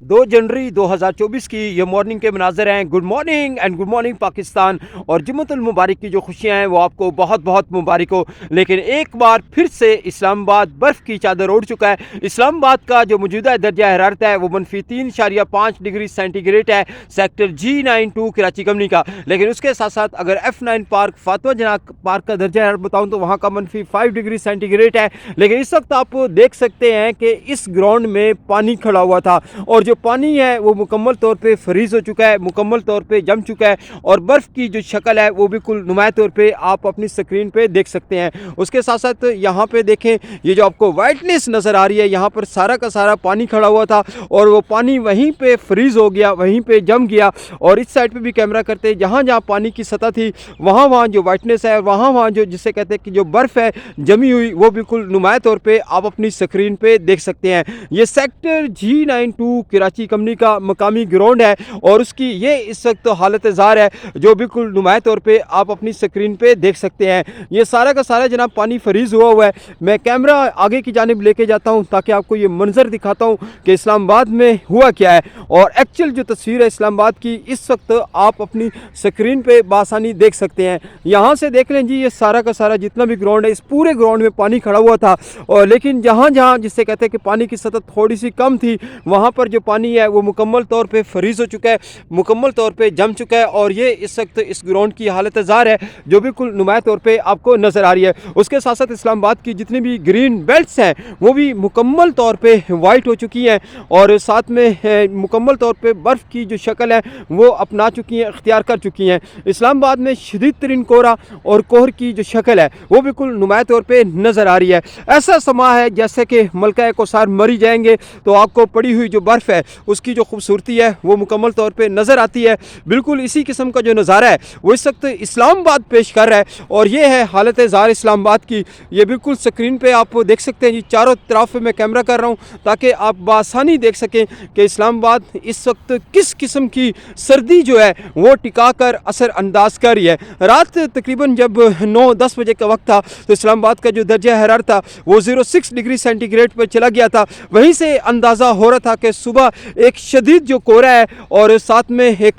2 जनवरी 2024 की ये मॉर्निंग के मनाज़र हैं। Good morning and good morning Pakistan. और जुम्मतुल मुबारक की जो खुशियाँ हैं वो आपको बहुत बहुत मुबारक हो। लेकिन एक बार फिर से इस्लामाबाद बर्फ़ की चादर ओढ़ चुका है। इस्लामाबाद का जो मौजूदा दर्जा हरारत है वो -3.5 डिग्री सेंटीग्रेड है सेक्टर G92 कराची कंपनी का। लेकिन उसके साथ साथ अगर F9 पार्क फातिमा जना पार्क का दर्जा हरारत बताऊँ तो वहाँ का -5 डिग्री सेंटीग्रेड है। लेकिन इस वक्त आप देख सकते हैं कि इस ग्राउंड में पानी खड़ा हुआ था और जो पानी है वो मुकम्मल तौर पे फ्रीज़ हो चुका है, मुकम्मल तौर पे जम चुका है और बर्फ़ की जो शक्ल है वो बिल्कुल नुमाया तौर पे आप अपनी स्क्रीन पे देख सकते हैं। उसके साथ साथ यहाँ पे देखें, ये जो आपको वाइटनेस नज़र आ रही है, यहाँ पर सारा का सारा पानी खड़ा हुआ था और वो पानी वहीं पे फ्रीज़ हो गया, वहीं पे जम गया। और इस साइड पे भी कैमरा करते, जहाँ जहाँ पानी की सतह थी वहाँ वहाँ जो वाइटनेस है, वहाँ वहाँ जो जिसे कहते हैं कि जो बर्फ़ है जमी हुई, वो बिल्कुल नुमाया तौर पर आप अपनी स्क्रीन पर देख सकते हैं। ये सेक्टर G92 कराची कंपनी का मकामी ग्राउंड है और उसकी ये इस वक्त तो हालत ज़ार है जो बिल्कुल नुमाया तौर पे आप अपनी स्क्रीन पे देख सकते हैं। ये सारा का सारा जनाब पानी फ्रीज़ हुआ है। मैं कैमरा आगे की जानिब लेके जाता हूँ ताकि आपको ये मंजर दिखाता हूँ कि इस्लामाबाद में हुआ क्या है और एक्चुअल जो तस्वीर है इस्लामाबाद की इस वक्त आप अपनी स्क्रीन पे बासानी देख सकते हैं। यहाँ से देख लें जी, ये सारा का सारा जितना भी ग्राउंड है, इस पूरे ग्राउंड में पानी खड़ा हुआ था और लेकिन जहाँ जहाँ जिससे कहते हैं कि पानी की सतह थोड़ी सी कम थी, वहाँ पर जो पानी है वो मुकम्मल तौर पे फ्रीज़ हो चुका है, मुकम्मल तौर पे जम चुका है और ये इस वक्त इस ग्राउंड की हालत ज़ार है जो बिल्कुल नुमाया तौर पे आपको नज़र आ रही है। उसके साथ साथ इस्लामाबाद की जितनी भी ग्रीन बेल्ट्स हैं वो भी मुकम्मल तौर पे वाइट हो चुकी हैं और साथ में मुकम्मल तौर पे बर्फ़ की जो शक्ल है वो अपना चुकी हैं, इख्तियार कर चुकी हैं। इस्लामाबाद में शदीद तरीन कोहरा और कोहर की जो शक्ल है वो बिल्कुल नुमाया तौर पर नज़र आ रही है। ऐसा समा है जैसे कि मलका कौसार मरी जाएंगे तो आपको पड़ी हुई जो बर्फ़ है उसकी जो खूबसूरती है वो मुकम्मल तौर पे नज़र आती है। बिल्कुल इसी किस्म का जो नज़ारा है वो इस वक्त इस्लामाबाद पेश कर रहा है और ये है हालत ज़ार इस्लामाबाद की। ये बिल्कुल स्क्रीन पे आप देख सकते हैं जी, चारों तरफ मैं कैमरा कर रहा हूँ ताकि आप बासानी देख सकें कि इस्लामाबाद इस वक्त किस किस्म की सर्दी जो है वो टिका कर असर अंदाज कर रही है। रात तकरीबन जब 9-10 बजे का वक्त था तो इस्लामाबाद का जो दर्जा हरारत था वो 06 डिग्री सेंटीग्रेड पर चला गया था। वहीं से अंदाज़ा हो रहा था कि सुबह एक शदीद जो कोहरा है और साथ में एक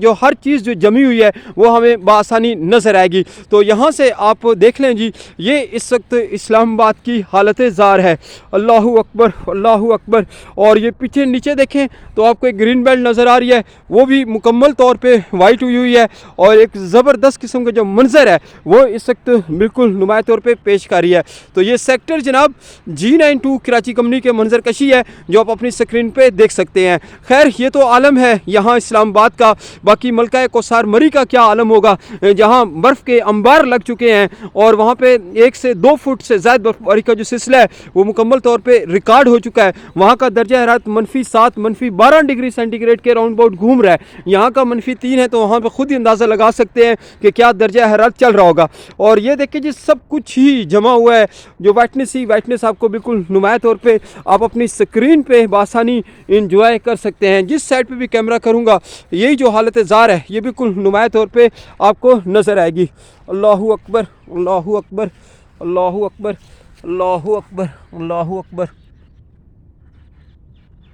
जो हर चीज़ जो जमी हुई है वो हमें बआसानी नज़र आएगी। तो यहाँ से आप देख लें जी, ये इस वक्त इस्लामाबाद की हालत ज़ार है। अल्लाहु अकबर, अल्लाहु अकबर। और ये पीछे नीचे देखें तो आपको एक ग्रीन बेल्ट नज़र आ रही है, वो भी मुकम्मल तौर पे वाइट हुई हुई है और एक ज़बरदस्त किस्म का जो मंजर है वो इस वक्त बिल्कुल नुमाया तौर पे पेश कर रही है। तो ये सेक्टर जनाब G92 कराची कंपनी के मंजर कशी है जो आप अपनी स्क्रीन पे देख सकते हैं। खैर ये तो आलम है यहाँ इस्लामाबाद का, बाकी मलका कौसार मरी का क्या आलम होगा जहाँ बर्फ़ के अंबार लग चुके हैं और वहाँ पे 1 से 2 फुट से ज़्यादा बर्फबारी का जो सिलसिला है वो मुकम्मल तौर पे रिकॉर्ड हो चुका है। वहाँ का दर्जा हरारत -7 -12 डिग्री सेंटीग्रेड के राउंड अबाउट घूम रहा है। यहाँ का -3 है तो वहाँ पर ख़ुद ही अंदाज़ा लगा सकते हैं कि क्या दर्जा हरारत चल रहा होगा। और ये देखिए जी, सब कुछ ही जमा हुआ है, जो वाइटनेस ही वाइटनेस आपको बिल्कुल नुमाया तौर पर आप अपनी स्क्रीन पे बासानी इंजॉय कर सकते हैं। जिस साइड पे भी कैमरा करूँगा यही जो हालत ज़ार है ये बिल्कुल नुमाया तौर पे आपको नज़र आएगी। अल्लाहु अकबर, अल्लाहु अकबर, अल्लाहु अकबर, अल्लाहु अकबर, अल्लाहु अकबर।